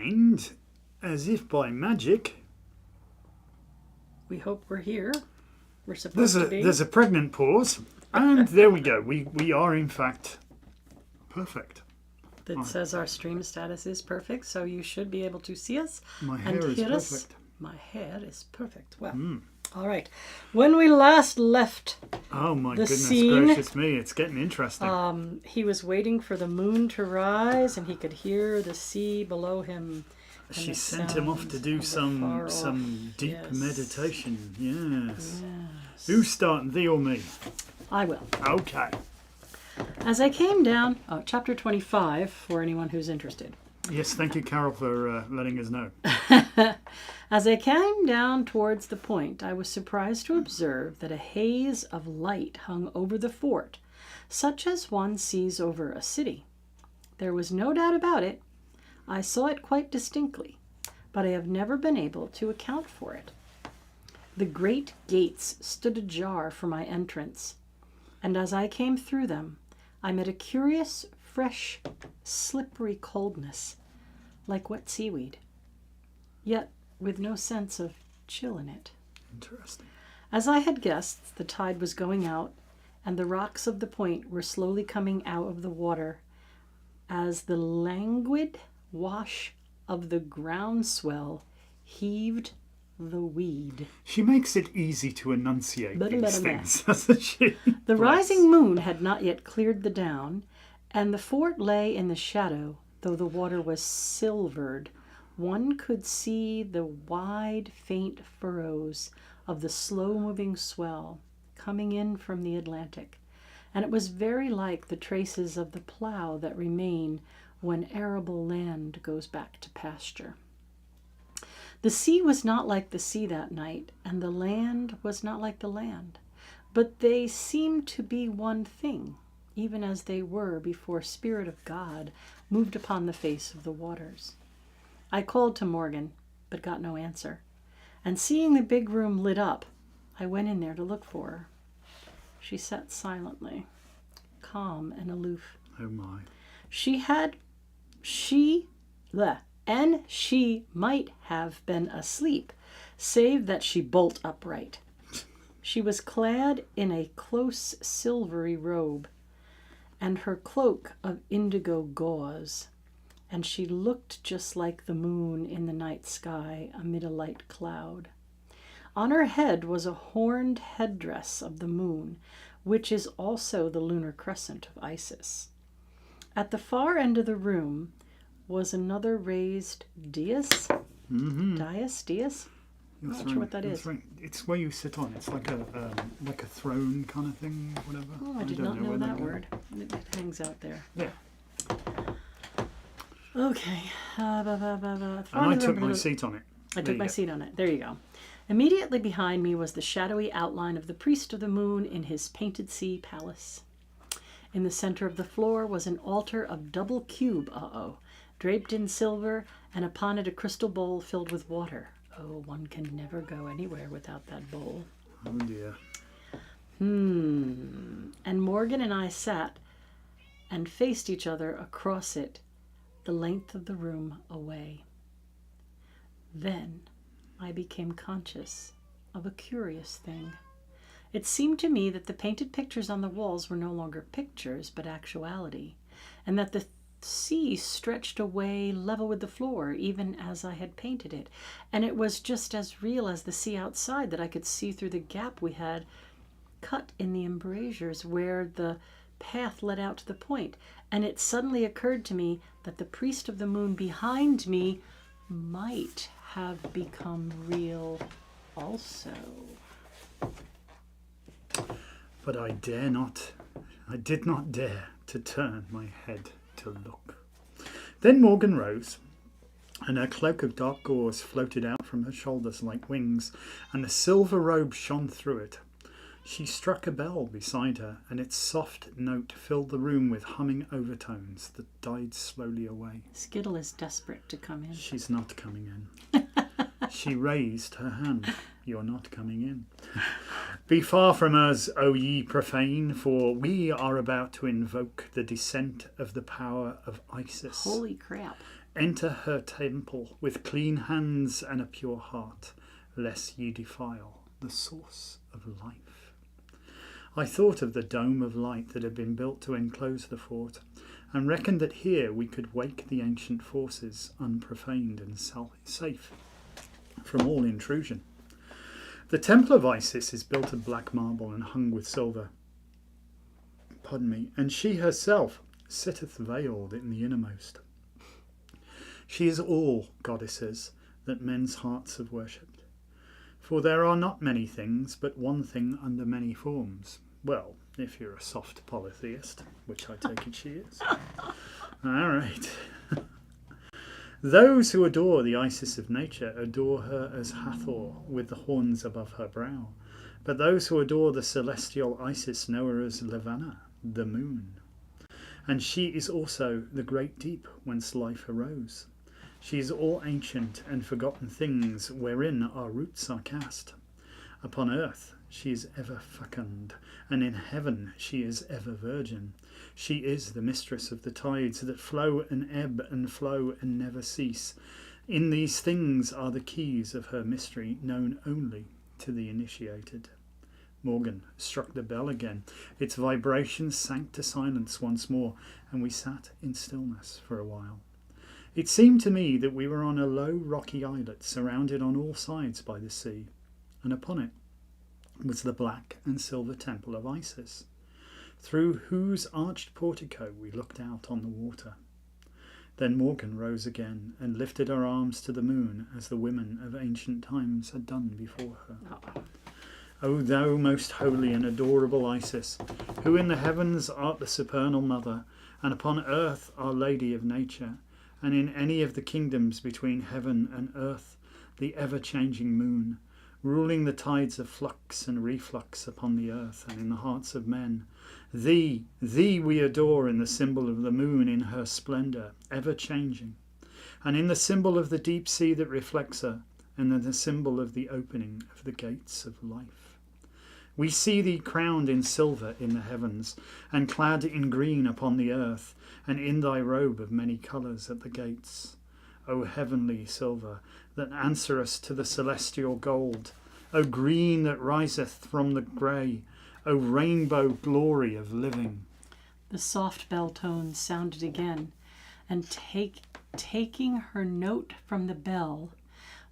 And, as if by magic... We hope we're here. We're supposed to be. There's a pregnant pause. And there we go. We are, in fact, perfect. That says our stream status is perfect, so you should be able to see us My and hair is hear us. perfect. My hair is perfect. Well, all right. When we last left Oh my the goodness scene, gracious me, it's getting interesting. he was waiting for the moon to rise, and he could hear the sea below him. She sent him off to do some deep meditation. Yes. Who's starting, thee or me? I will. Okay. As I came down, chapter 25, for anyone who's interested. Yes, thank you, Carol, for letting us know. As I came down towards the point, I was surprised to observe that a haze of light hung over the fort, such as one sees over a city. There was no doubt about it. I saw it quite distinctly, but I have never been able to account for it. The great gates stood ajar for my entrance, and as I came through them, I met a curious, fresh, slippery coldness, like wet seaweed, yet with no sense of chill in it. Interesting. As I had guessed, the tide was going out, and the rocks of the point were slowly coming out of the water as the languid wash of the groundswell heaved the weed. She makes it easy to enunciate these things, doesn't she? The rising moon had not yet cleared the down, and the fort lay in the shadow, though the water was silvered. One could see the wide, faint furrows of the slow-moving swell coming in from the Atlantic, and it was very like the traces of the plow that remain when arable land goes back to pasture. The sea was not like the sea that night, and the land was not like the land, but they seemed to be one thing, even as they were before Spirit of God moved upon the face of the waters. I called to Morgan, but got no answer, and seeing the big room lit up, I went in there to look for her. She sat silently, calm and aloof. Oh my. She might have been asleep, save that she bolt upright. She was clad in a close silvery robe, and her cloak of indigo gauze, and she looked just like the moon in the night sky amid a light cloud. On her head was a horned headdress of the moon, which is also the lunar crescent of Isis. At the far end of the room was another raised dais. Dais? I'm not sure what that is. Right. It's where you sit on. It's like a throne kind of thing, whatever. Oh, I did not know that word. It hangs out there. Yeah. Okay. And I took my seat on it. I took my seat on it. There you go. Immediately behind me was the shadowy outline of the priest of the moon in his painted sea palace. In the center of the floor was an altar of double cube, draped in silver, and upon it a crystal bowl filled with water. Oh, one can never go anywhere without that bowl. Oh dear. And Morgan and I sat and faced each other across it, the length of the room away. Then I became conscious of a curious thing. It seemed to me that the painted pictures on the walls were no longer pictures, but actuality, and that the sea stretched away level with the floor, even as I had painted it. And it was just as real as the sea outside, that I could see through the gap we had cut in the embrasures where the path led out to the point. And it suddenly occurred to me that the priest of the moon behind me might have become real also. But I did not dare to turn my head to look. Then Morgan rose, and her cloak of dark gauze floated out from her shoulders like wings, and a silver robe shone through it. She struck a bell beside her, and its soft note filled the room with humming overtones that died slowly away. Skittle is desperate to come in. She's not coming in. She raised her hand. You're not coming in. Be far from us, O ye profane, for we are about to invoke the descent of the power of Isis. Holy crap. Enter her temple with clean hands and a pure heart, lest ye defile the source of life. I thought of the dome of light that had been built to enclose the fort, and reckoned that here we could wake the ancient forces unprofaned and safe from all intrusion. The temple of Isis is built of black marble and hung with silver. And she herself sitteth veiled in the innermost. She is all goddesses that men's hearts have worshipped. For there are not many things, but one thing under many forms. Well, if you're a soft polytheist, which I take it she is. All right. Those who adore the Isis of nature adore her as Hathor with the horns above her brow. But those who adore the celestial Isis know her as Levana, the moon. And she is also the great deep whence life arose. She is all ancient and forgotten things wherein our roots are cast. Upon earth she is ever fecund, and in heaven she is ever virgin. She is the mistress of the tides that flow and ebb and flow and never cease. In these things are the keys of her mystery, known only to the initiated. Morgan struck the bell again. Its vibrations sank to silence once more, and we sat in stillness for a while. It seemed to me that we were on a low rocky islet surrounded on all sides by the sea, and upon it was the black and silver temple of Isis, through whose arched portico we looked out on the water. Then Morgan rose again and lifted her arms to the moon as the women of ancient times had done before her. O thou most holy and adorable Isis, who in the heavens art the supernal mother, and upon earth our lady of nature, and in any of the kingdoms between heaven and earth the ever-changing moon, ruling the tides of flux and reflux upon the earth and in the hearts of men. Thee we adore in the symbol of the moon in her splendour, ever-changing, and in the symbol of the deep sea that reflects her, and in the symbol of the opening of the gates of life. We see thee crowned in silver in the heavens, and clad in green upon the earth, and in thy robe of many colours at the gates. O heavenly silver, that answerest to the celestial gold, O green that riseth from the grey, O rainbow glory of living. The soft bell tones sounded again, and taking her note from the bell,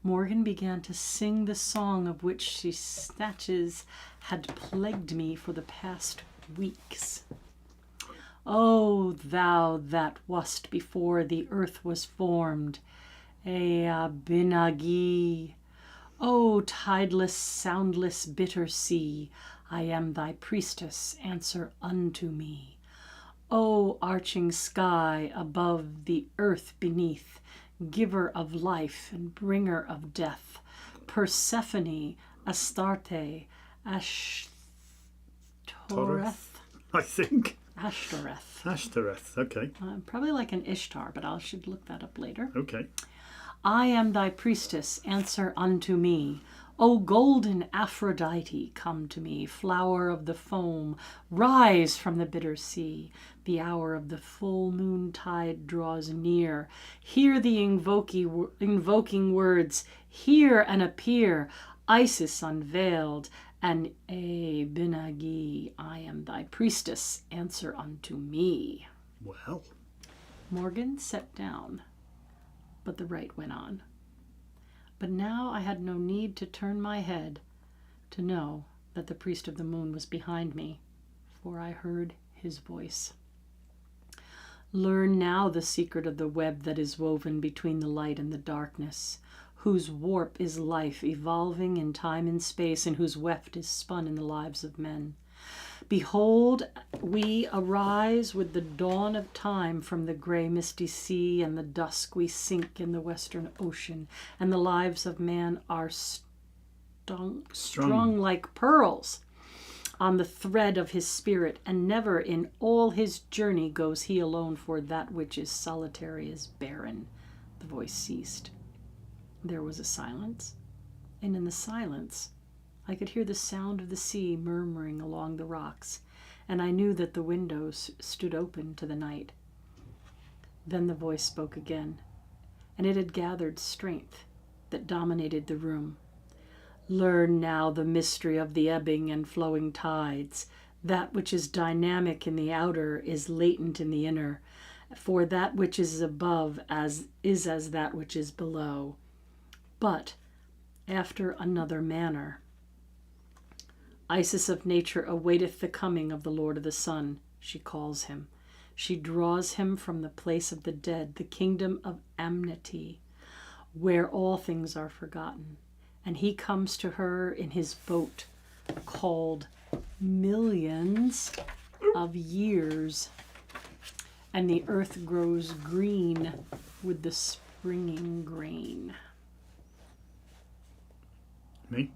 Morgan began to sing the song of which she snatches had plagued me for the past weeks. O thou that wast before the earth was formed, Ea Binagi. O tideless, soundless, bitter sea, I am thy priestess, answer unto me. O arching sky above, the earth beneath, giver of life and bringer of death, Persephone, Astarte, Ashtoreth, I think. Ashtoreth, okay. probably like an Ishtar, but I should look that up later. Okay. I am thy priestess, answer unto me. O golden Aphrodite, come to me, flower of the foam, rise from the bitter sea. The hour of the full moon tide draws near. Hear the invoking words, hear and appear, Isis unveiled, and E Binagi, I am thy priestess, answer unto me. Well. Morgan sat down, but the rite went on. But now I had no need to turn my head to know that the priest of the moon was behind me, for I heard his voice. Learn now the secret of the web that is woven between the light and the darkness, whose warp is life evolving in time and space, and whose weft is spun in the lives of men. Behold, we arise with the dawn of time from the gray misty sea, and the dusk we sink in the western ocean, and the lives of man are strung like pearls on the thread of his spirit, and never in all his journey goes he alone, for that which is solitary is barren. The voice ceased. There was a silence, and in the silence I could hear the sound of the sea murmuring along the rocks, and I knew that the windows stood open to the night. Then the voice spoke again, and it had gathered strength that dominated the room. Learn now the mystery of the ebbing and flowing tides. That which is dynamic in the outer is latent in the inner, for that which is above is as that which is below, but after another manner. Isis of nature awaiteth the coming of the Lord of the Sun, she calls him. She draws him from the place of the dead, the kingdom of amity, where all things are forgotten. And he comes to her in his boat called millions of years. And the earth grows green with the springing grain. Me?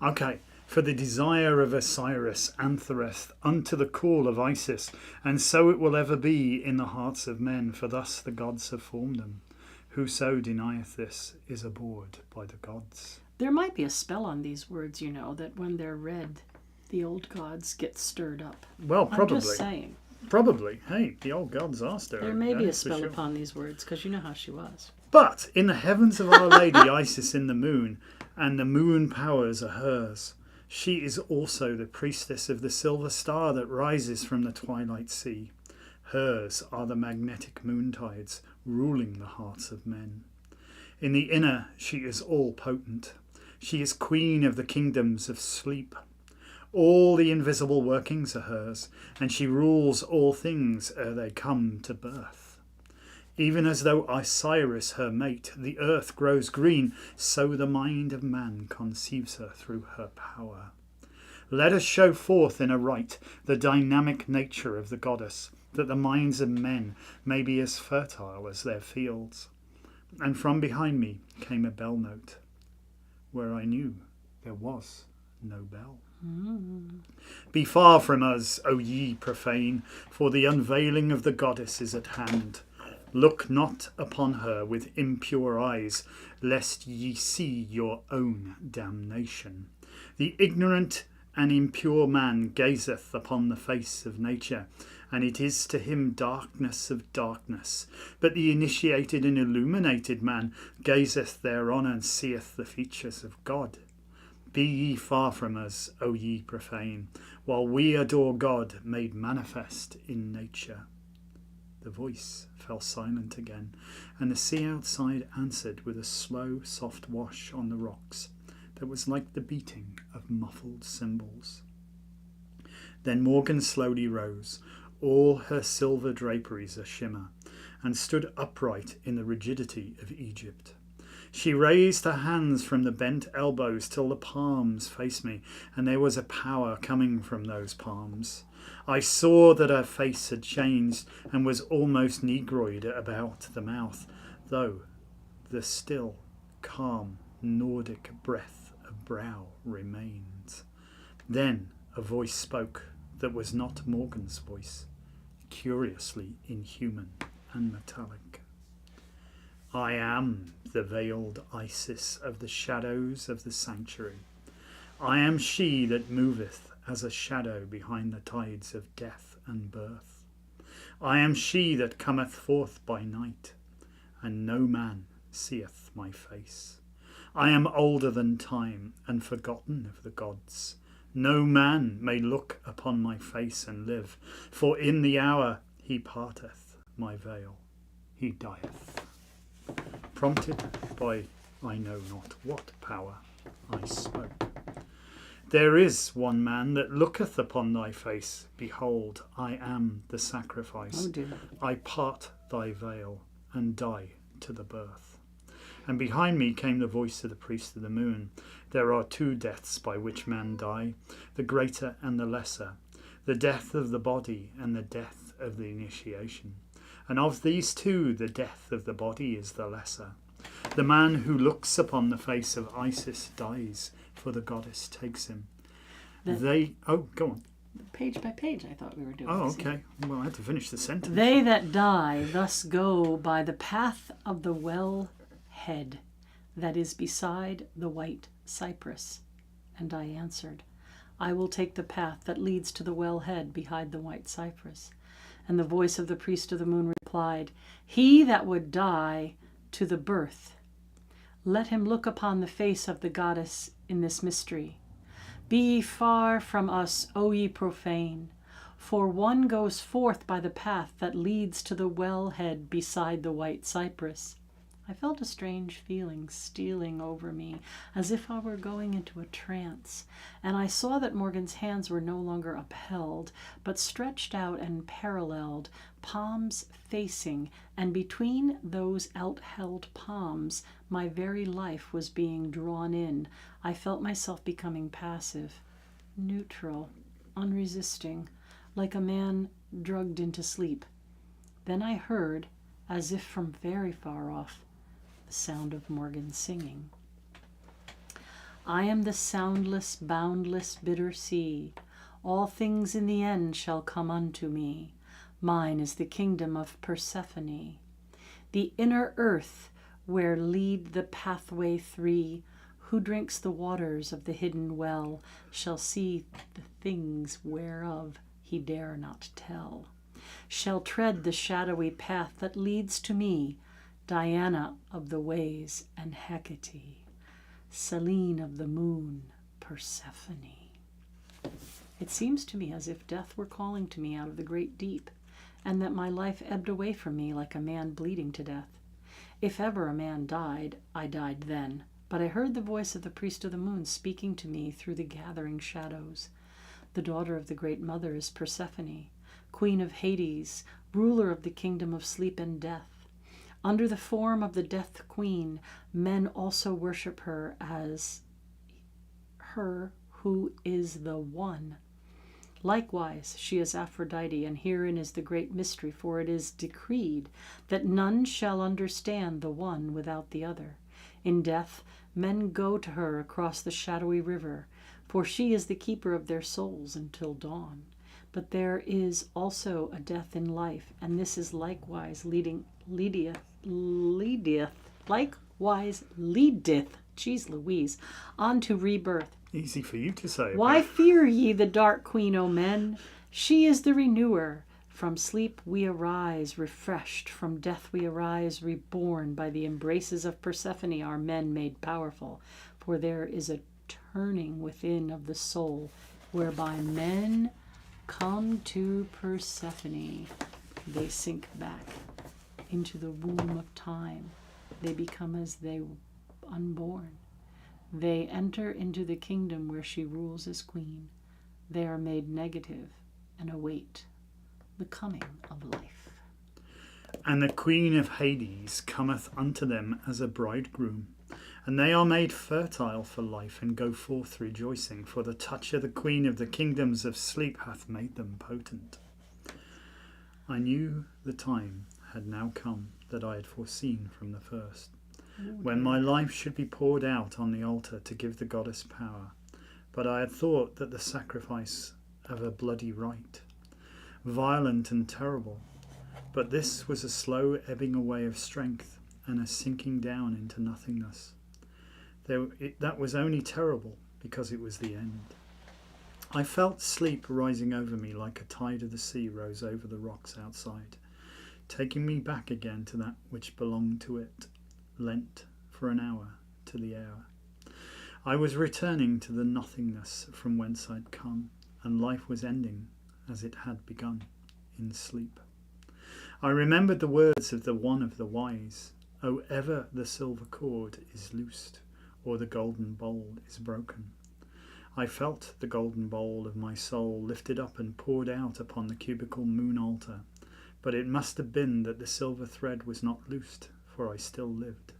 Okay. For the desire of Osiris answereth unto the call of Isis, and so it will ever be in the hearts of men, for thus the gods have formed them. Whoso denieth this is abhorred by the gods. There might be a spell on these words, that when they're read, the old gods get stirred up. Well, probably. I'm just saying. Probably. Hey, the old gods are stirred. There may be a spell upon these words, because you know how she was. But in the heavens of Our Lady Isis in the moon, and the moon powers are hers. She is also the priestess of the silver star that rises from the twilight sea. Hers are the magnetic moontides ruling the hearts of men. In the inner she is all potent. She is queen of the kingdoms of sleep. All the invisible workings are hers, and she rules all things ere they come to birth. Even as though Osiris her mate, the earth grows green, so the mind of man conceives her through her power. Let us show forth in a rite the dynamic nature of the goddess, that the minds of men may be as fertile as their fields. And from behind me came a bell note, where I knew there was no bell. Be far from us, O ye profane, for the unveiling of the goddess is at hand. Look not upon her with impure eyes, lest ye see your own damnation. The ignorant and impure man gazeth upon the face of nature, and it is to him darkness of darkness. But the initiated and illuminated man gazeth thereon and seeth the features of God. Be ye far from us, O ye profane, while we adore God made manifest in nature. The voice fell silent again, and the sea outside answered with a slow, soft wash on the rocks that was like the beating of muffled cymbals. Then Morgan slowly rose, all her silver draperies a shimmer, and stood upright in the rigidity of Egypt. She raised her hands from the bent elbows till the palms faced me, and there was a power coming from those palms. I saw that her face had changed and was almost negroid about the mouth, though the still, calm, Nordic breath of brow remained. Then a voice spoke that was not Morgan's voice, curiously inhuman and metallic. I am the veiled Isis of the shadows of the sanctuary. I am she that moveth as a shadow behind the tides of death and birth. I am she that cometh forth by night, and no man seeth my face. I am older than time, and forgotten of the gods. No man may look upon my face and live, for in the hour he parteth my veil, he dieth. Prompted by I know not what power, I spoke. There is one man that looketh upon thy face. Behold, I am the sacrifice. Oh dear. I part thy veil and die to the birth. And behind me came the voice of the priest of the moon. There are two deaths by which man die, the greater and the lesser, the death of the body and the death of the initiation. And of these two, the death of the body is the lesser. The man who looks upon the face of Isis dies, for the goddess takes him. Go on. Page by page, I thought we were doing. Oh, okay. Well, I had to finish the sentence. They that die thus go by the path of the well head, that is beside the white cypress. And I answered, I will take the path that leads to the wellhead behind the white cypress. And the voice of the priest of the moon replied, He that would die to the birth, let him look upon the face of the goddess in this mystery. Be ye far from us, O ye profane, for one goes forth by the path that leads to the wellhead beside the white cypress. I felt a strange feeling stealing over me, as if I were going into a trance, and I saw that Morgan's hands were no longer upheld, but stretched out and paralleled, palms facing, and between those outheld palms my very life was being drawn in. I felt myself becoming passive, neutral, unresisting, like a man drugged into sleep. Then I heard, as if from very far off, the sound of Morgan singing. I am the soundless, boundless, bitter sea. All things in the end shall come unto me. Mine is the kingdom of Persephone. The inner earth, where lead the pathway three. Who drinks the waters of the hidden well shall see the things whereof he dare not tell. Shall tread the shadowy path that leads to me, Diana of the ways and Hecate, Selene of the moon, Persephone. It seems to me as if death were calling to me out of the great deep, and that my life ebbed away from me like a man bleeding to death. If ever a man died, I died then, but I heard the voice of the priest of the moon speaking to me through the gathering shadows. The daughter of the great mother is Persephone, queen of Hades, ruler of the kingdom of sleep and death. Under the form of the Death Queen, men also worship her as her who is the One. Likewise, she is Aphrodite, and herein is the great mystery, for it is decreed that none shall understand the one without the other. In death, men go to her across the shadowy river, for she is the keeper of their souls until dawn. But there is also a death in life, and this is likewise leadeth, geez Louise, on to rebirth. Easy for you to say. Why fear ye the dark queen, O men? She is the renewer. From sleep we arise refreshed, from death we arise reborn. By the embraces of Persephone are men made powerful, for there is a turning within of the soul, whereby men come to Persephone. They sink back into the womb of time. They become as they unborn. They enter into the kingdom where she rules as queen. They are made negative and await the coming of life. And the queen of Hades cometh unto them as a bridegroom, and they are made fertile for life, and go forth rejoicing, for the touch of the queen of the kingdoms of sleep hath made them potent. I knew the time had now come that I had foreseen from the first, when my life should be poured out on the altar to give the goddess power. But I had thought that the sacrifice of a bloody rite, violent and terrible, but this was a slow ebbing away of strength and a sinking down into nothingness. That was only terrible because it was the end. I felt sleep rising over me like a tide of the sea rose over the rocks outside, taking me back again to that which belonged to it, lent for an hour to the air. I was returning to the nothingness from whence I'd come, and life was ending as it had begun, in sleep. I remembered the words of the one of the wise, "O ever the silver cord is loosed, or the golden bowl is broken." I felt the golden bowl of my soul lifted up and poured out upon the cubical moon altar, but it must have been that the silver thread was not loosed, for I still lived,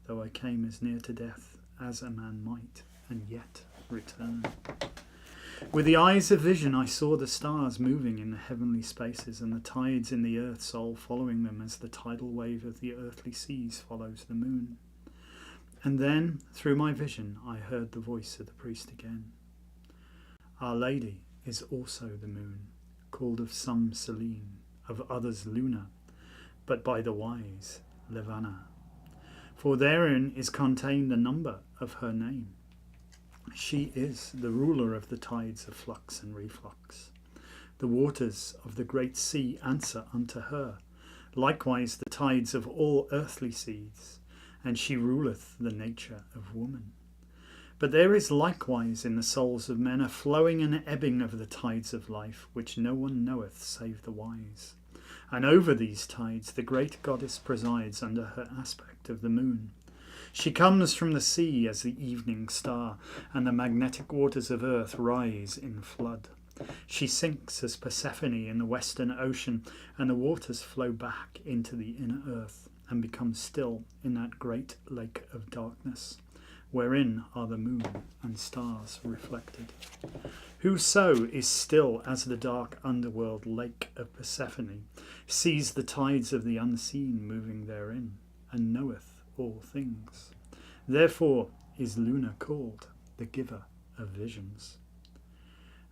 though I came as near to death as a man might, and yet return. With the eyes of vision I saw the stars moving in the heavenly spaces, and the tides in the earth's soul following them as the tidal wave of the earthly seas follows the moon. And then, through my vision, I heard the voice of the priest again. Our Lady is also the moon, called of some Selene, of others Luna, but by the wise Levana. for therein is contained the number of her name. She is the ruler of the tides of flux and reflux. The waters of the great sea answer unto her, likewise the tides of all earthly seas, and she ruleth the nature of woman. But there is likewise in the souls of men a flowing and ebbing of the tides of life, which no one knoweth save the wise. And over these tides the great goddess presides under her aspect of the moon. She comes from the sea as the evening star, and the magnetic waters of earth rise in flood. She sinks as Persephone in the western ocean, and the waters flow back into the inner earth, and become still in that great lake of darkness, wherein are the moon and stars reflected. Whoso is still as the dark underworld lake of Persephone sees the tides of the unseen moving therein, and knoweth all things. Therefore is Luna called the giver of visions.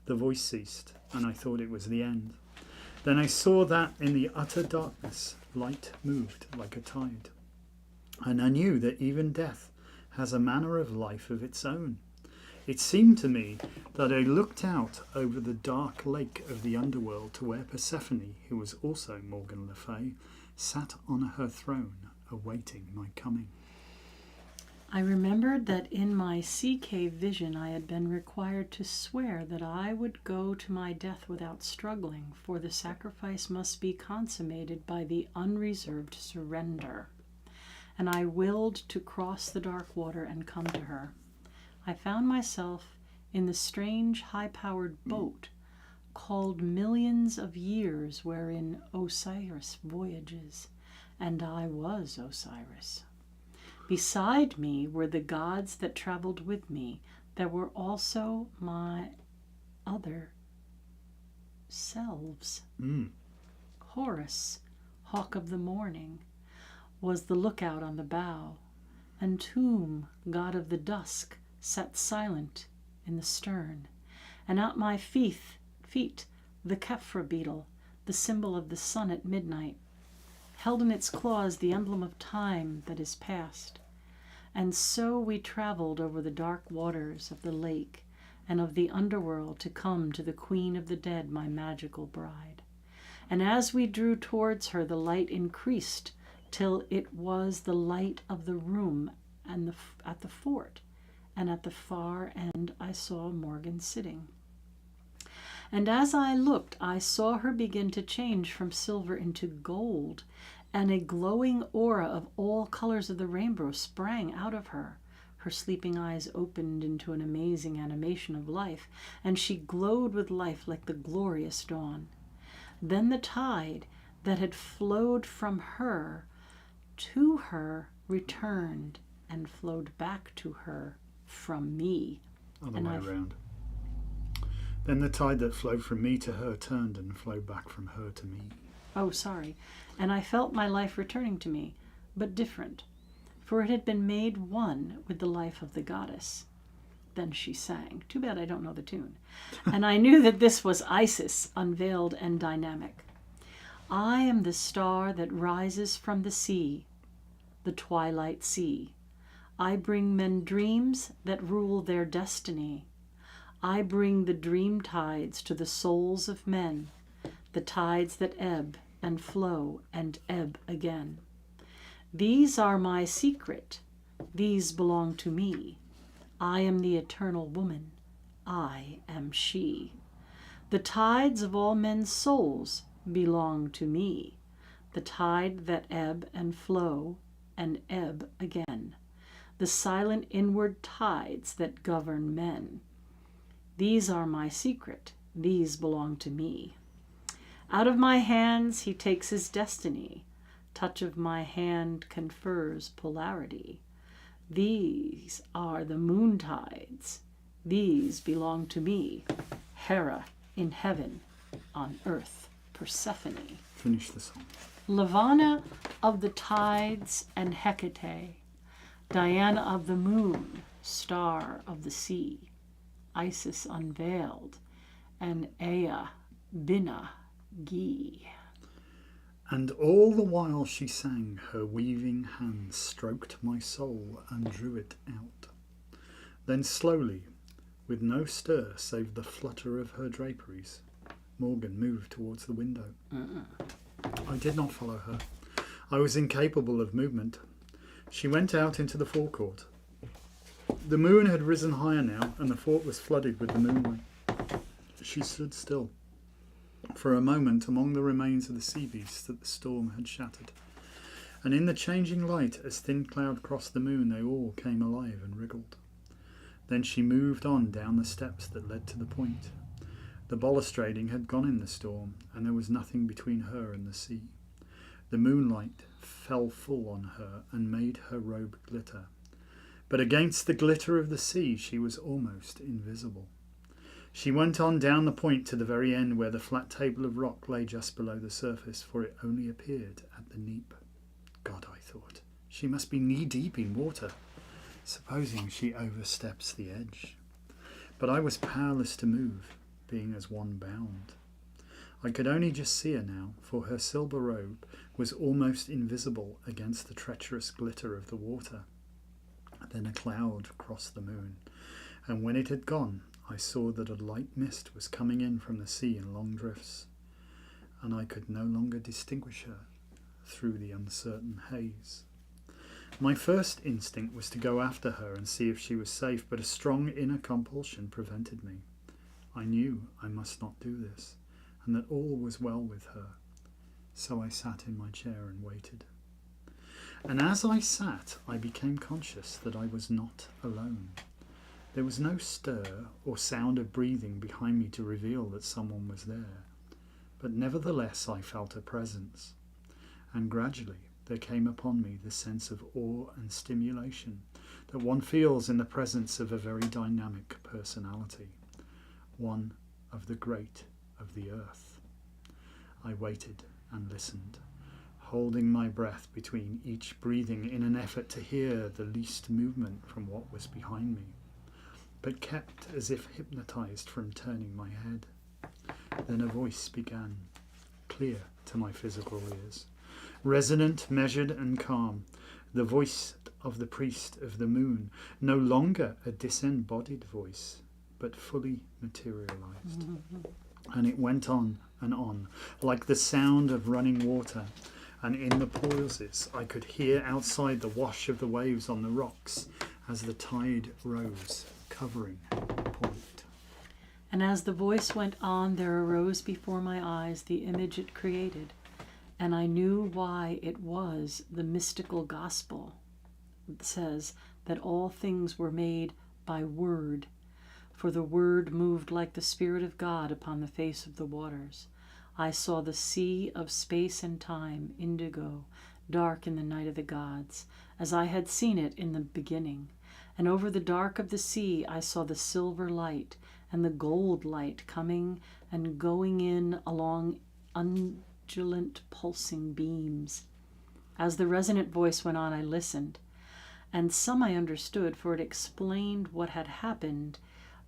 The voice ceased, and I thought it was the end. Then I saw that in the utter darkness light moved like a tide, and I knew that even death has a manner of life of its own. It seemed to me that I looked out over the dark lake of the underworld to where Persephone, who was also Morgan Le Fay, sat on her throne awaiting my coming. I remembered that in my sea cave vision I had been required to swear that I would go to my death without struggling, for the sacrifice must be consummated by the unreserved surrender. And I willed to cross the dark water and come to her. I found myself in the strange high-powered boat called Millions of Years, wherein Osiris voyages, and I was Osiris. Beside me were the gods that traveled with me, that were also my other selves. Horus, hawk of the morning, was the lookout on the bow, and Tum, god of the dusk, sat silent in the stern, and at my feet the Kephra beetle, the symbol of the sun at midnight, held in its claws the emblem of time that is past. And so we traveled over the dark waters of the lake and of the underworld to come to the Queen of the Dead, my magical bride. And as we drew towards her, the light increased till it was the light of the room and at the fort, and at the far end I saw Morgan sitting. And as I looked, I saw her begin to change from silver into gold, and a glowing aura of all colors of the rainbow sprang out of her. Her sleeping eyes opened into an amazing animation of life, and she glowed with life like the glorious dawn. Then the tide that had flowed from her to her returned and flowed back to her from me. Other way around. Then the tide that flowed from me to her turned and flowed back from her to me. Oh, sorry. And I felt my life returning to me, but different, for it had been made one with the life of the goddess. Then she sang. Too bad I don't know the tune. And I knew that this was Isis, unveiled and dynamic. I am the star that rises from the sea, the twilight sea. I bring men dreams that rule their destiny. I bring the dream tides to the souls of men, the tides that ebb and flow and ebb again. These are my secret. These belong to me. I am the eternal woman. I am she. The tides of all men's souls belong to me, the tide that ebb and flow and ebb again, the silent inward tides that govern men. These are my secret. These belong to me. Out of my hands he takes his destiny. Touch of my hand confers polarity. These are the moon tides. These belong to me. Hera in heaven, on earth Persephone. Finish the song. Lavana of the tides and Hecate, Diana of the moon, star of the sea, Isis unveiled, and Ea Bina Gi. And all the while she sang, her weaving hands stroked my soul and drew it out. Then slowly, with no stir save the flutter of her draperies, Morgan moved towards the window. I did not follow her. I was incapable of movement. She went out into the forecourt. The moon had risen higher now, and the fort was flooded with the moonlight. She stood still, for a moment, among the remains of the sea beasts that the storm had shattered. And in the changing light, as thin cloud crossed the moon, they all came alive and wriggled. Then she moved on down the steps that led to the point. The balustrading had gone in the storm, and there was nothing between her and the sea. The moonlight fell full on her and made her robe glitter. But against the glitter of the sea she was almost invisible. She went on down the point to the very end, where the flat table of rock lay just below the surface, for it only appeared at the neap. God, I thought, she must be knee-deep in water. Supposing she oversteps the edge. But I was powerless to move, being as one bound. I could only just see her now, for her silver robe was almost invisible against the treacherous glitter of the water. Then a cloud crossed the moon, and when it had gone, I saw that a light mist was coming in from the sea in long drifts, and I could no longer distinguish her through the uncertain haze. My first instinct was to go after her and see if she was safe, but a strong inner compulsion prevented me. I knew I must not do this, and that all was well with her. So I sat in my chair and waited. And as I sat, I became conscious that I was not alone. There was no stir or sound of breathing behind me to reveal that someone was there, but nevertheless I felt a presence, and gradually there came upon me the sense of awe and stimulation that one feels in the presence of a very dynamic personality, one of the great of the earth. I waited and listened, holding my breath between each breathing in an effort to hear the least movement from what was behind me, but kept as if hypnotized from turning my head. Then a voice began, clear to my physical ears, resonant, measured and calm, the voice of the priest of the moon, no longer a disembodied voice, but fully materialized. And it went on, like the sound of running water, and in the pauses I could hear outside the wash of the waves on the rocks as the tide rose, covering the point. And as the voice went on, there arose before my eyes the image it created, and I knew why it was the mystical gospel. It says that all things were made by word, for the word moved like the Spirit of God upon the face of the waters. I saw the sea of space and time, indigo, dark in the night of the gods, as I had seen it in the beginning. And over the dark of the sea I saw the silver light and the gold light coming and going in along undulant pulsing beams. As the resonant voice went on, I listened, and some I understood, for it explained what had happened,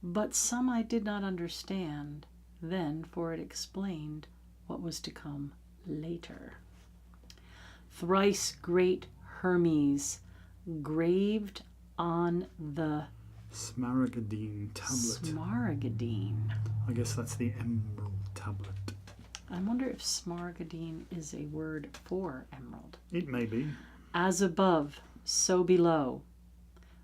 but some I did not understand then, for it explained what was to come later. Thrice great Hermes, graved on the Smaragdine tablet. Smaragdine. I guess that's the emerald tablet. I wonder if smaragdine is a word for emerald. It may be. As above, so below.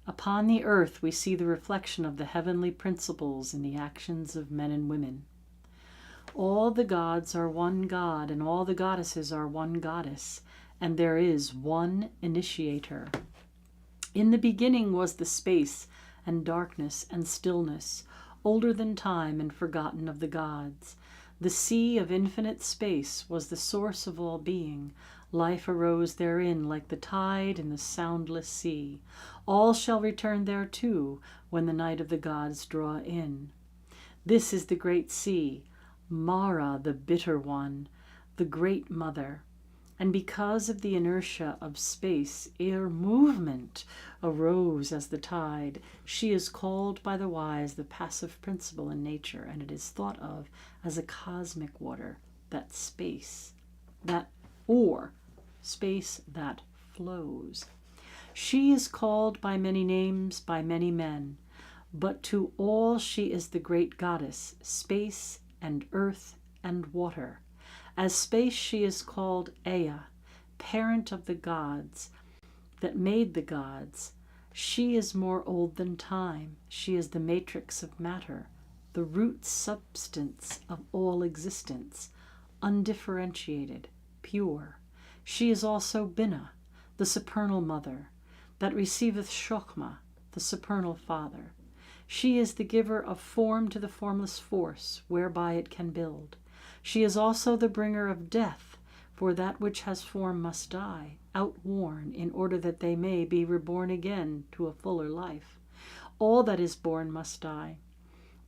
Upon the earth we see the reflection of the heavenly principles in the actions of men and women. All the gods are one god, and all the goddesses are one goddess, and there is one initiator. In the beginning was the space and darkness and stillness, older than time and forgotten of the gods. The sea of infinite space was the source of all being. Life arose therein like the tide in the soundless sea. All shall return thereto when the night of the gods draw in. This is the great sea, Mara, the bitter one, the great mother. And because of the inertia of space, ere movement arose as the tide, she is called by the wise the passive principle in nature, and it is thought of as a cosmic water, that space, that or space that flows. She is called by many names by many men, but to all she is the great goddess, space and earth and water. As space she is called Ea, parent of the gods that made the gods. She is more old than time. She is the matrix of matter, the root substance of all existence, undifferentiated, pure. She is also Binah, the supernal mother, that receiveth Chokhmah, the supernal father. She is the giver of form to the formless force, whereby it can build. She is also the bringer of death, for that which has form must die, outworn, in order that they may be reborn again to a fuller life. All that is born must die,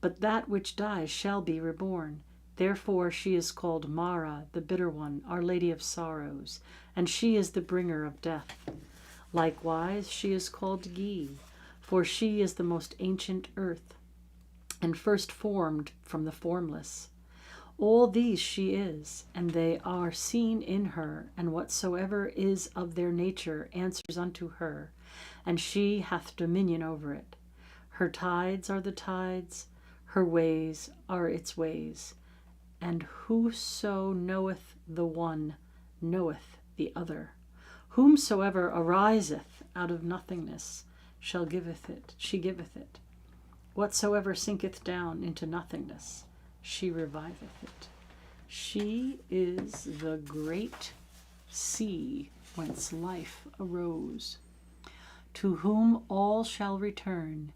but that which dies shall be reborn. Therefore she is called Mara, the bitter one, Our Lady of Sorrows, and she is the bringer of death. Likewise she is called Gi, for she is the most ancient earth, and first formed from the formless. All these she is, and they are seen in her, and whatsoever is of their nature answers unto her, and she hath dominion over it. Her tides are the tides, her ways are its ways, and whoso knoweth the one knoweth the other. Whomsoever ariseth out of nothingness she giveth it. Whatsoever sinketh down into nothingness, she reviveth it. She is the great sea whence life arose, to whom all shall return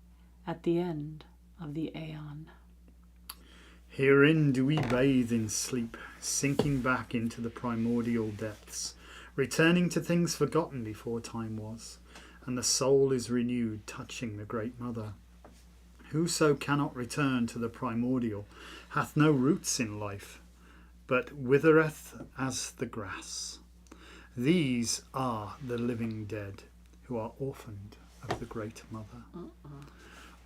at the end of the aeon. Herein do we bathe in sleep, sinking back into the primordial depths, returning to things forgotten before time was, and the soul is renewed, touching the Great Mother. Whoso cannot return to the primordial hath no roots in life, but withereth as the grass. These are the living dead, who are orphaned of the Great Mother.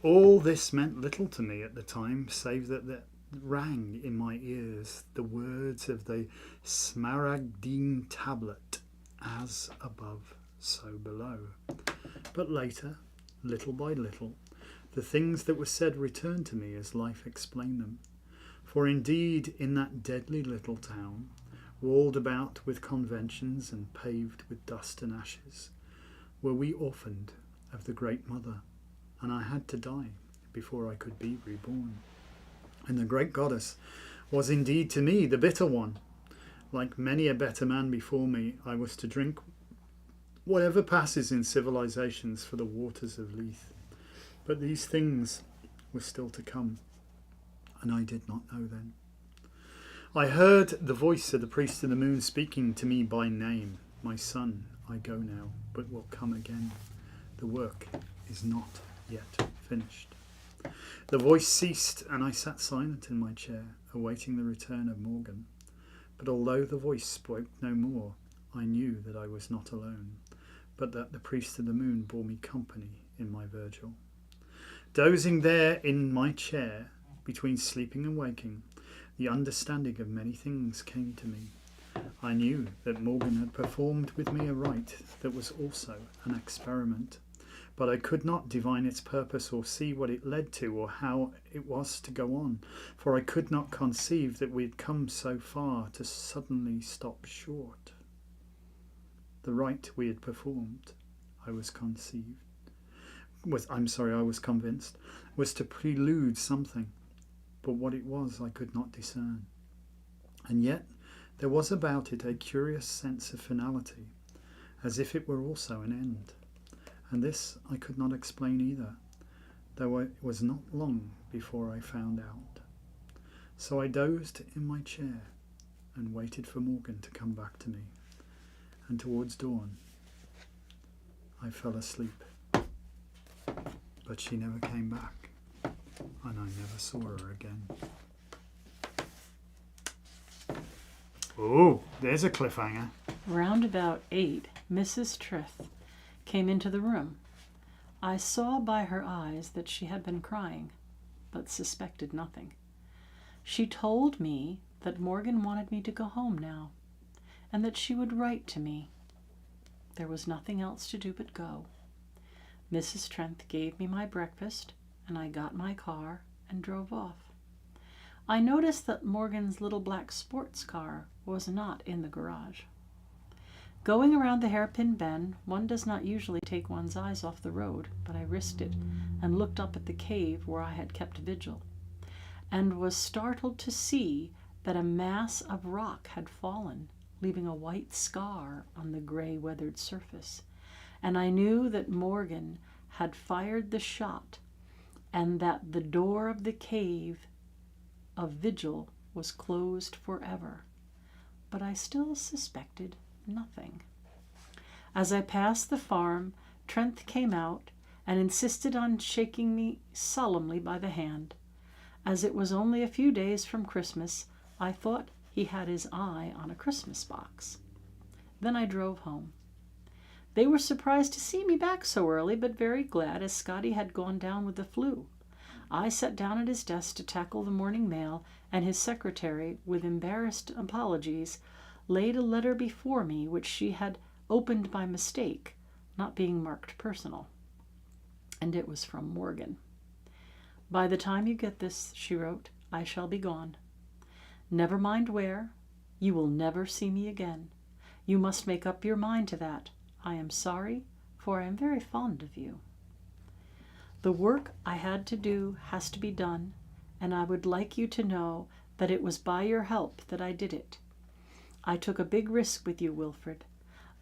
All this meant little to me at the time, save that there rang in my ears the words of the smaragdine tablet, as above, so below. But later, little by little, the things that were said returned to me as life explained them. For indeed, in that deadly little town, walled about with conventions and paved with dust and ashes, were we orphaned of the Great Mother, and I had to die before I could be reborn. And the great goddess was indeed to me the bitter one. Like many a better man before me, I was to drink whatever passes in civilizations for the waters of Lethe. But these things were still to come, and I did not know then. I heard the voice of the priest of the moon speaking to me by name. My son, I go now, but will come again. The work is not yet finished. The voice ceased, and I sat silent in my chair, awaiting the return of Morgan. But although the voice spoke no more, I knew that I was not alone, but that the priest of the moon bore me company in my vigil. Dozing there in my chair, between sleeping and waking, the understanding of many things came to me. I knew that Morgan had performed with me a rite that was also an experiment, but I could not divine its purpose or see what it led to or how it was to go on, for I could not conceive that we had come so far to suddenly stop short. The rite we had performed, I was convinced, was to prelude something, but what it was I could not discern. And yet there was about it a curious sense of finality, as if it were also an end. And this I could not explain either, though it was not long before I found out. So I dozed in my chair and waited for Morgan to come back to me. And towards dawn, I fell asleep. But she never came back, and I never saw her again. Oh, there's a cliffhanger. Round about 8, Mrs. Trith came into the room. I saw by her eyes that she had been crying, but suspected nothing. She told me that Morgan wanted me to go home now, and that she would write to me. There was nothing else to do but go. Mrs. Trent gave me my breakfast, and I got my car and drove off. I noticed that Morgan's little black sports car was not in the garage. Going around the hairpin bend, one does not usually take one's eyes off the road, but I risked it and looked up at the cave where I had kept vigil, and was startled to see that a mass of rock had fallen, leaving a white scar on the gray weathered surface, and I knew that Morgan had fired the shot and that the door of the cave of vigil was closed forever. But I still suspected nothing. As I passed the farm, Trent came out and insisted on shaking me solemnly by the hand. As it was only a few days from Christmas, I thought he had his eye on a Christmas box. Then I drove home. They were surprised to see me back so early, but very glad, as Scotty had gone down with the flu. I sat down at his desk to tackle the morning mail, and his secretary, with embarrassed apologies, laid a letter before me which she had opened by mistake, not being marked personal. And it was from Morgan. "By the time you get this," she wrote, "I shall be gone. Never mind where. You will never see me again. You must make up your mind to that. I am sorry, for I am very fond of you. The work I had to do has to be done, and I would like you to know that it was by your help that I did it. I took a big risk with you, Wilfred,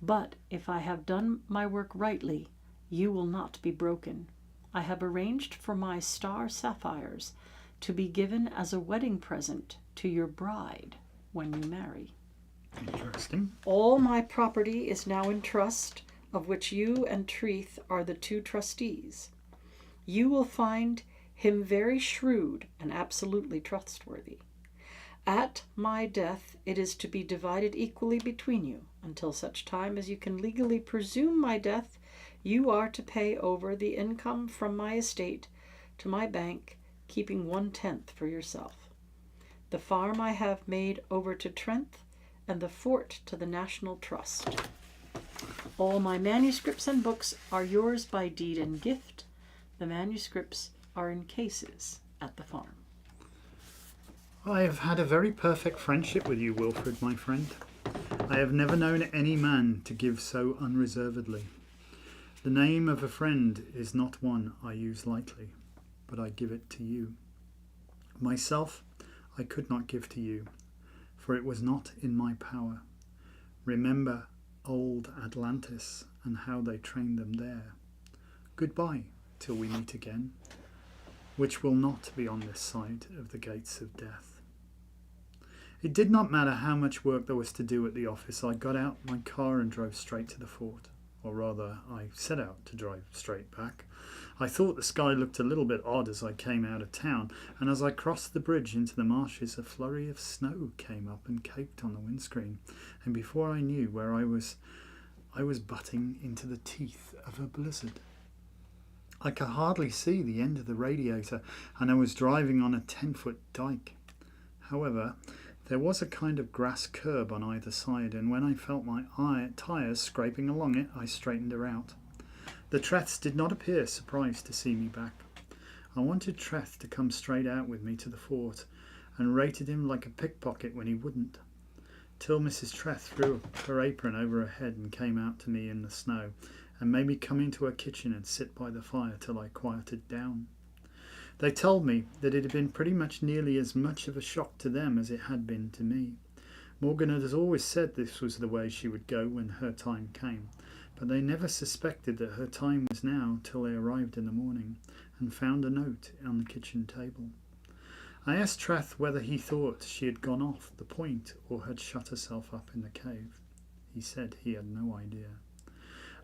but if I have done my work rightly, you will not be broken. I have arranged for my star sapphires to be given as a wedding present to your bride when you marry. Interesting. All my property is now in trust, of which you and Treeth are the two trustees. You will find him very shrewd and absolutely trustworthy. At my death, it is to be divided equally between you. Until such time as you can legally presume my death, you are to pay over the income from my estate to my bank, keeping 1/10 for yourself. The farm I have made over to Trent, and the fort to the National Trust. All my manuscripts and books are yours by deed and gift. The manuscripts are in cases at the farm." I have had a very perfect friendship with you, Wilfred, my friend. I have never known any man to give so unreservedly. The name of a friend is not one I use lightly, but I give it to you. Myself I could not give to you, for it was not in my power. Remember old Atlantis and how they trained them there. Goodbye till we meet again, which will not be on this side of the gates of death. It did not matter how much work there was to do at the office. I got out my car and drove straight to the fort. Or rather, I set out to drive straight back. I thought the sky looked a little bit odd as I came out of town, and as I crossed the bridge into the marshes, a flurry of snow came up and caked on the windscreen, and before I knew where I was butting into the teeth of a blizzard. I could hardly see the end of the radiator, and I was driving on a 10-foot dike. However, there was a kind of grass curb on either side, and when I felt my tyres scraping along it, I straightened her out. The Treths did not appear surprised to see me back. I wanted Treth to come straight out with me to the fort, and rated him like a pickpocket when he wouldn't, till Mrs. Treth threw her apron over her head and came out to me in the snow, and made me come into her kitchen and sit by the fire till I quieted down. They told me that it had been pretty much nearly as much of a shock to them as it had been to me. Morgan had always said this was the way she would go when her time came, but they never suspected that her time was now till they arrived in the morning and found a note on the kitchen table. I asked Treth whether he thought she had gone off the point or had shut herself up in the cave. He said he had no idea.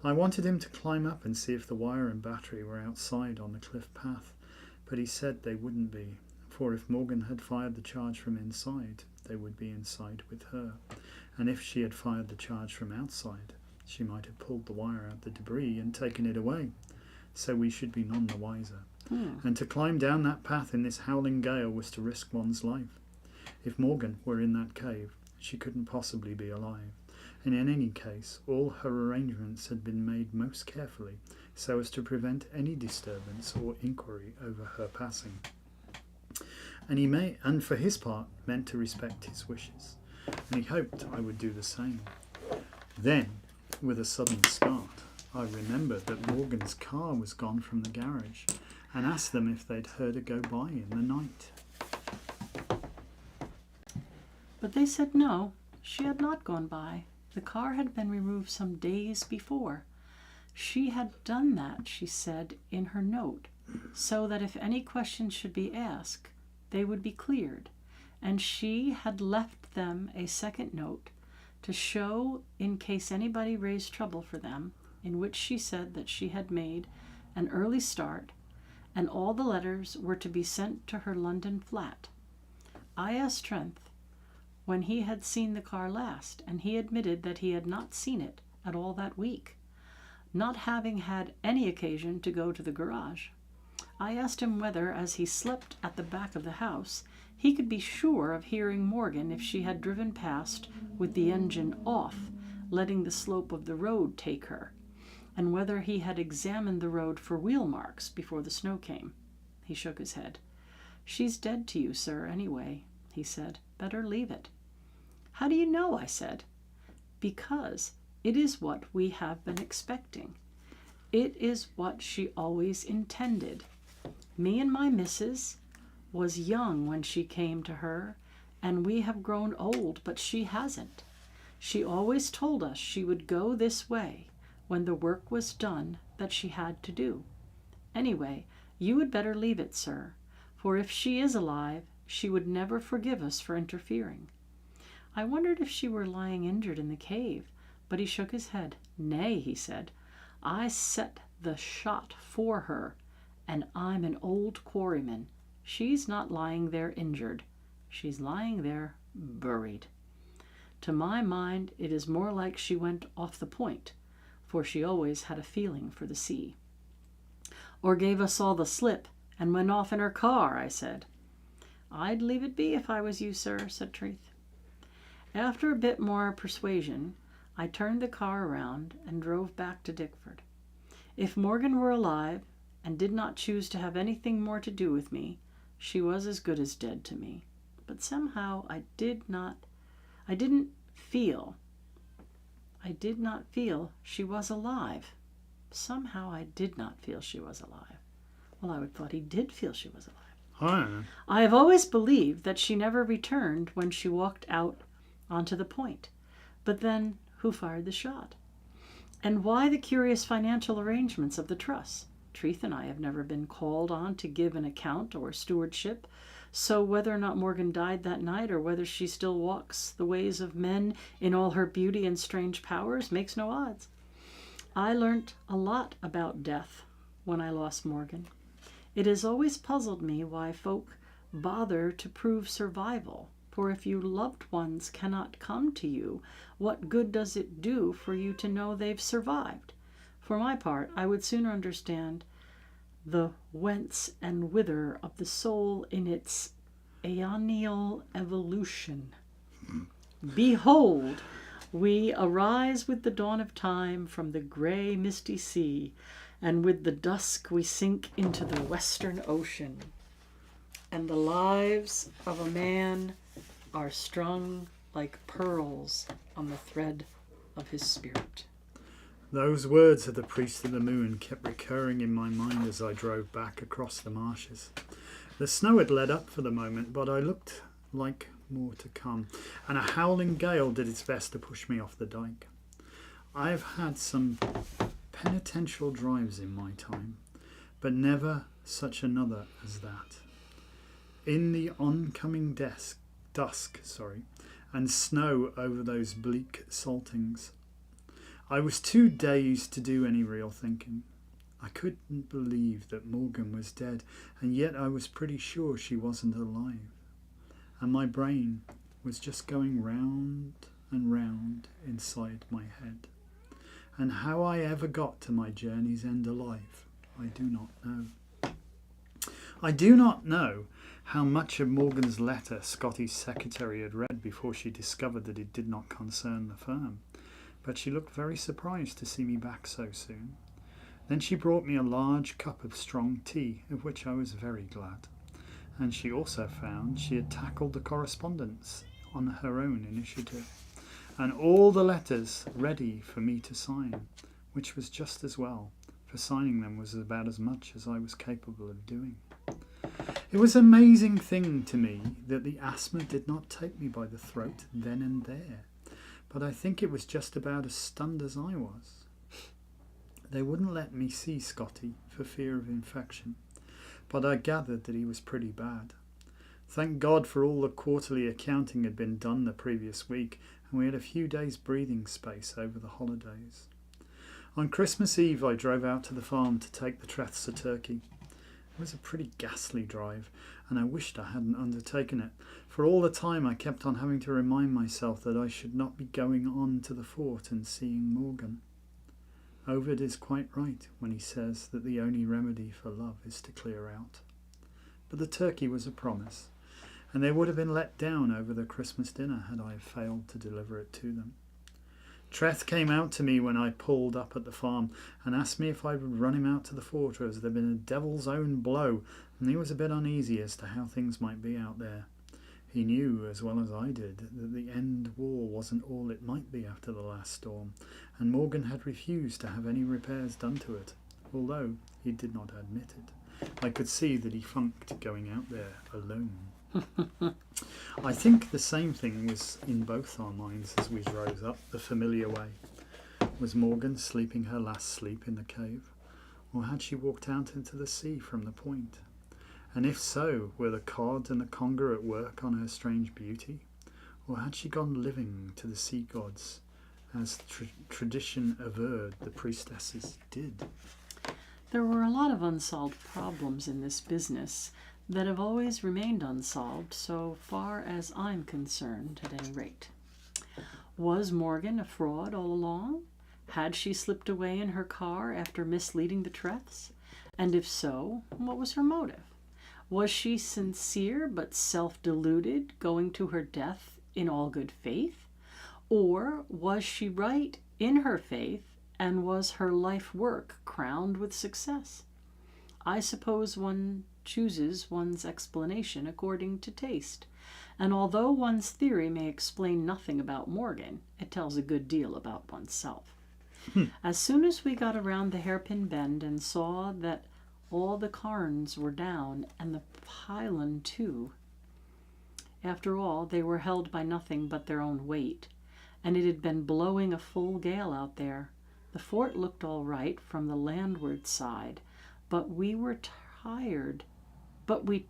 I wanted him to climb up and see if the wire and battery were outside on the cliff path, but he said they wouldn't be, for if Morgan had fired the charge from inside, they would be inside with her, and if she had fired the charge from outside, she might have pulled the wire out the debris and taken it away, so we should be none the wiser. And to climb down that path in this howling gale was to risk one's life. If Morgan were in that cave, she couldn't possibly be alive, and in any case all her arrangements had been made most carefully so as to prevent any disturbance or inquiry over her passing. And for his part meant to respect his wishes, and he hoped I would do the same. Then, with a sudden start, I remembered that Morgan's car was gone from the garage, and asked them if they'd heard her go by in the night. But they said no, she had not gone by. The car had been removed some days before. She had done that, she said in her note, so that if any questions should be asked, they would be cleared, and she had left them a second note to show in case anybody raised trouble for them, in which she said that she had made an early start, and all the letters were to be sent to her London flat. I asked Trent when he had seen the car last, and he admitted that he had not seen it at all that week, not having had any occasion to go to the garage. I asked him whether, as he slept at the back of the house, he could be sure of hearing Morgan if she had driven past with the engine off, letting the slope of the road take her, and whether he had examined the road for wheel marks before the snow came. He shook his head. "She's dead to you, sir, anyway," he said. "Better leave it." "How do you know?" I said. "Because it is what we have been expecting. It is what she always intended. Me and my missus was young when she came to her, and we have grown old, but she hasn't. She always told us she would go this way when the work was done that she had to do. Anyway, you would better leave it, sir, for if she is alive, she would never forgive us for interfering." I wondered if she were lying injured in the cave, but he shook his head. "Nay," he said, "I set the shot for her, and I'm an old quarryman. She's not lying there injured. She's lying there buried. To my mind, it is more like she went off the point, for she always had a feeling for the sea." "Or gave us all the slip and went off in her car," I said. "I'd leave it be if I was you, sir," said Treath. After a bit more persuasion, I turned the car around and drove back to Dickford. If Morgan were alive and did not choose to have anything more to do with me, she was as good as dead to me. But somehow I did not feel she was alive. Somehow I did not feel she was alive. Well, I would have thought he did feel she was alive. I have always believed that she never returned when she walked out onto the point. But then, who fired the shot? And why the curious financial arrangements of the trust? Treath and I have never been called on to give an account or stewardship, so whether or not Morgan died that night, or whether she still walks the ways of men in all her beauty and strange powers, makes no odds. I learnt a lot about death when I lost Morgan. It has always puzzled me why folk bother to prove survival, for if your loved ones cannot come to you, what good does it do for you to know they've survived? For my part, I would sooner understand the whence and whither of the soul in its aeonial evolution. Behold, we arise with the dawn of time from the grey misty sea, and with the dusk we sink into the western ocean, and the lives of a man are strung like pearls on the thread of his spirit. Those words of the priest of the moon kept recurring in my mind as I drove back across the marshes. The snow had let up for the moment, but I looked like more to come, and a howling gale did its best to push me off the dike. I have had some penitential drives in my time, but never such another as that. In the oncoming dusk, and snow over those bleak saltings, I was too dazed to do any real thinking. I couldn't believe that Morgan was dead, and yet I was pretty sure she wasn't alive. And my brain was just going round and round inside my head. And how I ever got to my journey's end alive, I do not know. I do not know how much of Morgan's letter Scotty's secretary had read before she discovered that it did not concern the firm. but she looked very surprised to see me back so soon. Then she brought me a large cup of strong tea, of which I was very glad, and she also found she had tackled the correspondence on her own initiative, and all the letters ready for me to sign, which was just as well, for signing them was about as much as I was capable of doing. It was an amazing thing to me that the asthma did not take me by the throat then and there, but I think it was just about as stunned as I was. They wouldn't let me see Scotty for fear of infection, but I gathered that he was pretty bad. Thank God for all the quarterly accounting had been done the previous week, and we had a few days' breathing space over the holidays. On Christmas Eve I drove out to the farm to take the Treths a turkey. It was a pretty ghastly drive, and I wished I hadn't undertaken it, for all the time I kept on having to remind myself that I should not be going on to the fort and seeing Morgan. Ovid is quite right when he says that the only remedy for love is to clear out. But the turkey was a promise, and they would have been let down over the Christmas dinner had I failed to deliver it to them. Treth came out to me when I pulled up at the farm and asked me if I would run him out to the fort, as there had been a devil's own blow, and he was a bit uneasy as to how things might be out there. He knew, as well as I did, that the end wall wasn't all it might be after the last storm, and Morgan had refused to have any repairs done to it, although he did not admit it. I could see that he funked going out there alone. I think the same thing was in both our minds as we rose up the familiar way. Was Morgan sleeping her last sleep in the cave, or had she walked out into the sea from the point? And if so, were the cod and the conger at work on her strange beauty, or had she gone living to the sea gods, as tradition averred the priestesses did? There were a lot of unsolved problems in this business that have always remained unsolved, so far as I'm concerned, at any rate. Was Morgan a fraud all along? Had she slipped away in her car after misleading the Treths? And if so, what was her motive? Was she sincere but self-deluded, going to her death in all good faith? Or was she right in her faith, and was her life work crowned with success? I suppose one chooses one's explanation according to taste, and although one's theory may explain nothing about Morgan, it tells a good deal about oneself. As soon as we got around the hairpin bend and saw that all the cairns were down, and the pylon too. After all, they were held by nothing but their own weight, and it had been blowing a full gale out there. The fort looked all right from the landward side, but we were tired. But we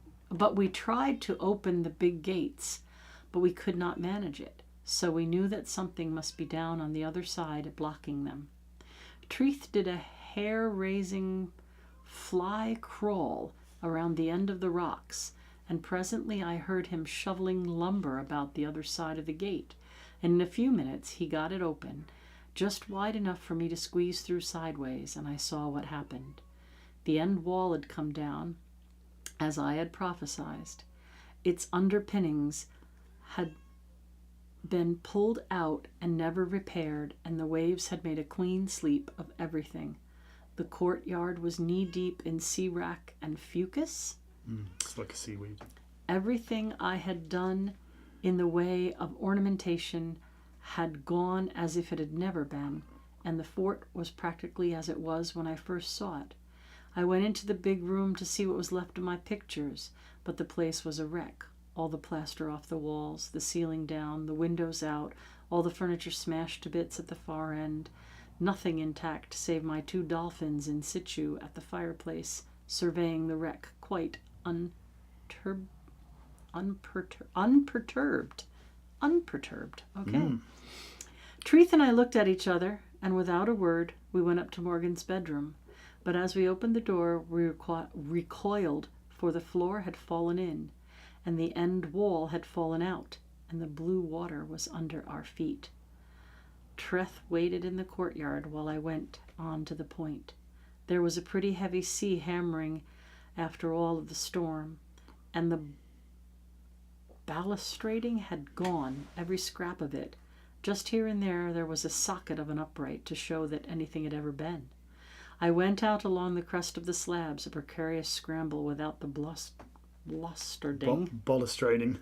tried to open the big gates, but we could not manage it, so we knew that something must be down on the other side blocking them. Treeth did a hair-raising fly crawl around the end of the rocks, and presently I heard him shoveling lumber about the other side of the gate, and in a few minutes he got it open, just wide enough for me to squeeze through sideways, and I saw what happened. The end wall had come down, as I had prophesied. Its underpinnings had been pulled out and never repaired, and the waves had made a clean sweep of everything. The courtyard was knee-deep in sea wrack and fucus. It's like a seaweed. Everything I had done in the way of ornamentation had gone as if it had never been, and the fort was practically as it was when I first saw it. I went into the big room to see what was left of my pictures, but the place was a wreck. All the plaster off the walls, the ceiling down, the windows out, all the furniture smashed to bits at the far end. Nothing intact save my 2 dolphins in situ at the fireplace, surveying the wreck quite unperturbed. Okay. Treeth and I looked at each other, and without a word, we went up to Morgan's bedroom. But as we opened the door, we recoiled, for the floor had fallen in, and the end wall had fallen out, and the blue water was under our feet. Treth waited in the courtyard while I went on to the point. There was a pretty heavy sea hammering after all of the storm, and the balustrading had gone, every scrap of it, Just here and there was a socket of an upright to show that anything had ever been. I went out along the crest of the slabs, a precarious scramble without the blustering. Balustrading.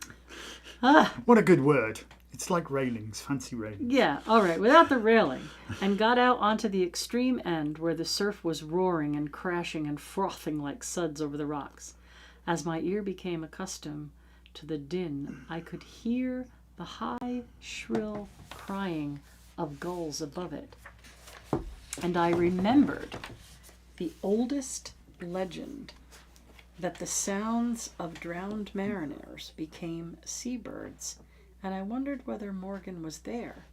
Ah, What a good word. It's like railings, fancy railings. yeah, all right, without the railing, and got out onto the extreme end where the surf was roaring and crashing and frothing like suds over the rocks. As my ear became accustomed to the din, I could hear the high, shrill crying of gulls above it. And I remembered the oldest legend that the sounds of drowned mariners became seabirds, and I wondered whether Morgan was there,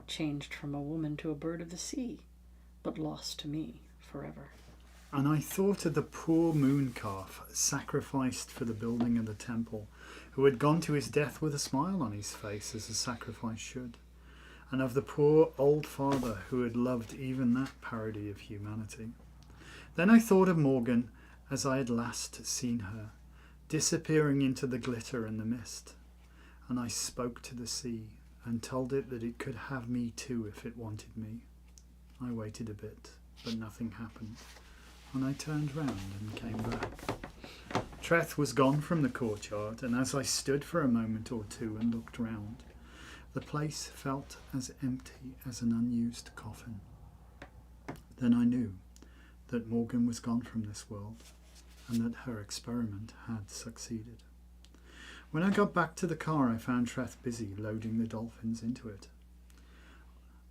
changed from a woman to a bird of the sea, but lost to me forever. And I thought of the poor moon calf sacrificed for the building of the temple, who had gone to his death with a smile on his face, as a sacrifice should, and of the poor old father who had loved even that parody of humanity. Then I thought of Morgan as I had last seen her, disappearing into the glitter and the mist, and I spoke to the sea and told it that it could have me too if it wanted me. I waited a bit, but nothing happened, and I turned round and came back. Treth was gone from the courtyard, and as I stood for a moment or two and looked round, the place felt as empty as an unused coffin. Then I knew that Morgan was gone from this world, and that her experiment had succeeded. When I got back to the car, I found Treth busy loading the dolphins into it.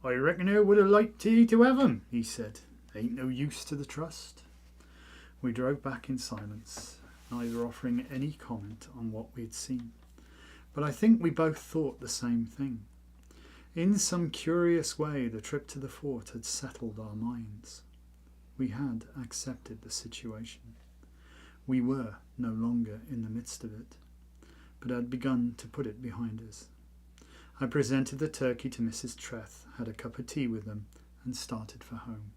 "I reckon I would have liked to have 'em," he said. "Ain't no use to the trust." We drove back in silence, neither offering any comment on what we had seen. But I think we both thought the same thing. In some curious way, the trip to the fort had settled our minds. We had accepted the situation. We were no longer in the midst of it, but had begun to put it behind us. I presented the turkey to Mrs. Treth, had a cup of tea with them, and started for home.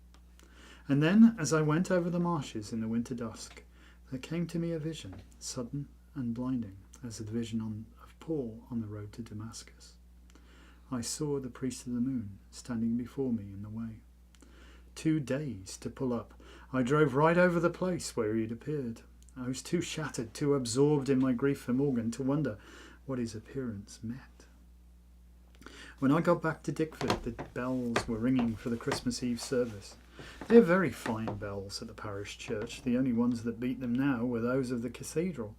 And then, as I went over the marshes in the winter dusk, there came to me a vision, sudden and blinding, as the vision of Paul on the road to Damascus. I saw the priest of the moon standing before me in the way. 2 days to pull up. I drove right over the place where he had appeared. I was too shattered, too absorbed in my grief for Morgan to wonder what his appearance meant. When I got back to Dickford, the bells were ringing for the Christmas Eve service. They're very fine bells at the parish church. The only ones that beat them now were those of the cathedral.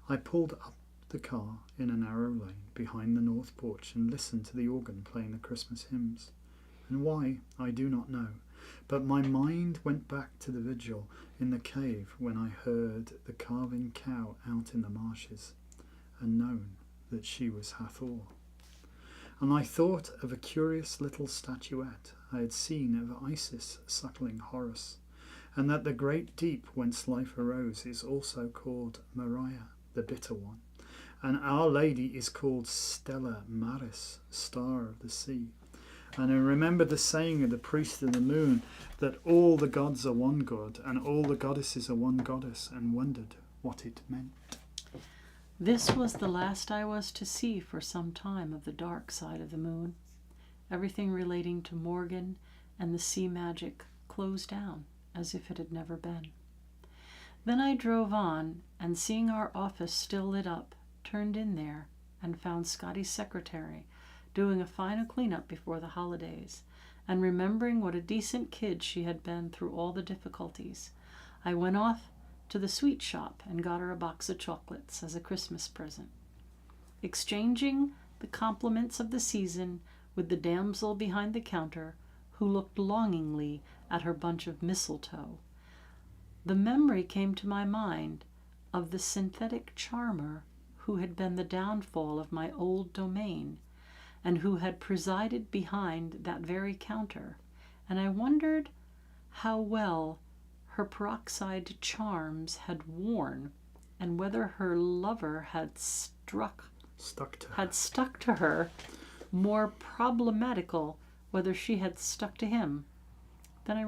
I pulled up the car in a narrow lane behind the north porch and listened to the organ playing the Christmas hymns. And why, I do not know, but my mind went back to the vigil in the cave when I heard the calving cow out in the marshes and known that she was Hathor. And I thought of a curious little statuette I had seen of Isis suckling Horus, and that the great deep whence life arose is also called Moriah, the bitter one, and Our Lady is called Stella Maris, star of the sea. And I remember the saying of the priest of the moon that all the gods are one god and all the goddesses are one goddess, and wondered what it meant. This was the last I was to see for some time of the dark side of the moon. Everything relating to Morgan and the sea magic closed down as if it had never been. Then I drove on, and seeing our office still lit up, turned in there and found Scotty's secretary doing a final cleanup before the holidays, and remembering what a decent kid she had been through all the difficulties. I went off to the sweet shop and got her a box of chocolates as a Christmas present. Exchanging the compliments of the season with the damsel behind the counter, who looked longingly at her bunch of mistletoe, the memory came to my mind of the synthetic charmer who had been the downfall of my old domain, and who had presided behind that very counter, and I wondered how well her peroxide charms had worn, and whether her lover had stuck to her. More problematical, whether she had stuck to him. Then I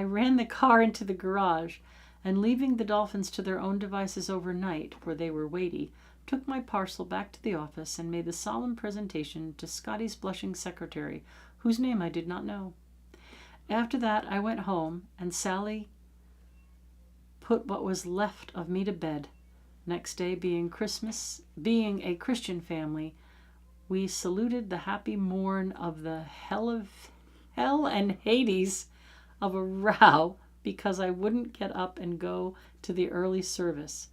ran the car into the garage, and leaving the dolphins to their own devices overnight, for they were weighty, took my parcel back to the office, and made the solemn presentation to Scotty's blushing secretary, whose name I did not know. After that, I went home, and Sally put what was left of me to bed. Next day, being a Christian family, we saluted the happy morn of the hell and Hades of a row because I wouldn't get up and go to the early service,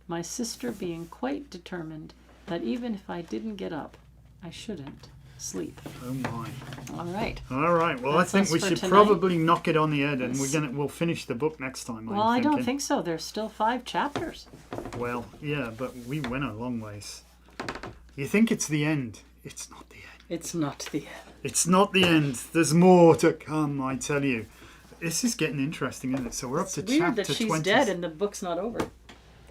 my sister being quite determined that even if I didn't get up, I shouldn't sleep. Oh my. All right. All right. Well, That's I think us we for should tonight. probably knock it on the head, and we'll finish the book next time. Well, I don't think so. There's still 5 chapters. Well, yeah, but we went a long ways. You think it's the end? It's not the end. It's not the end. It's not the end. There's more to come, I tell you. This is getting interesting, isn't it? So we're up to Weird chapter that she's 20. dead and the book's not over.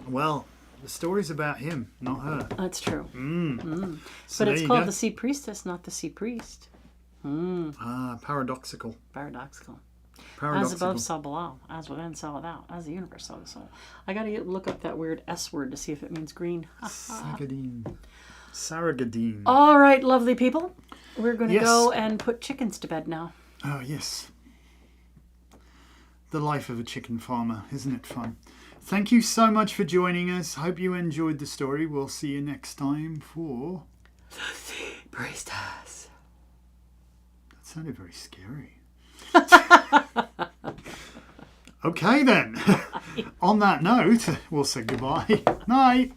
Well, the story's about him, not her. That's true. So But there it's you called go. The Sea Priestess, not The Sea Priest. Paradoxical. Paradoxical. As Paradoxical. above, so below. As within, so without. As the universe, so the soul. I gotta look up that weird S word to see if it means green. Sagadine. Saragadine. All right, lovely people. We're going to Yes. go and put chickens to bed now. Oh, yes. The life of a chicken farmer. Isn't it fun? Thank you so much for joining us. Hope you enjoyed the story. We'll see you next time for... The Sea Priestess. That sounded very scary. Okay, then. On that note, we'll say goodbye. Night.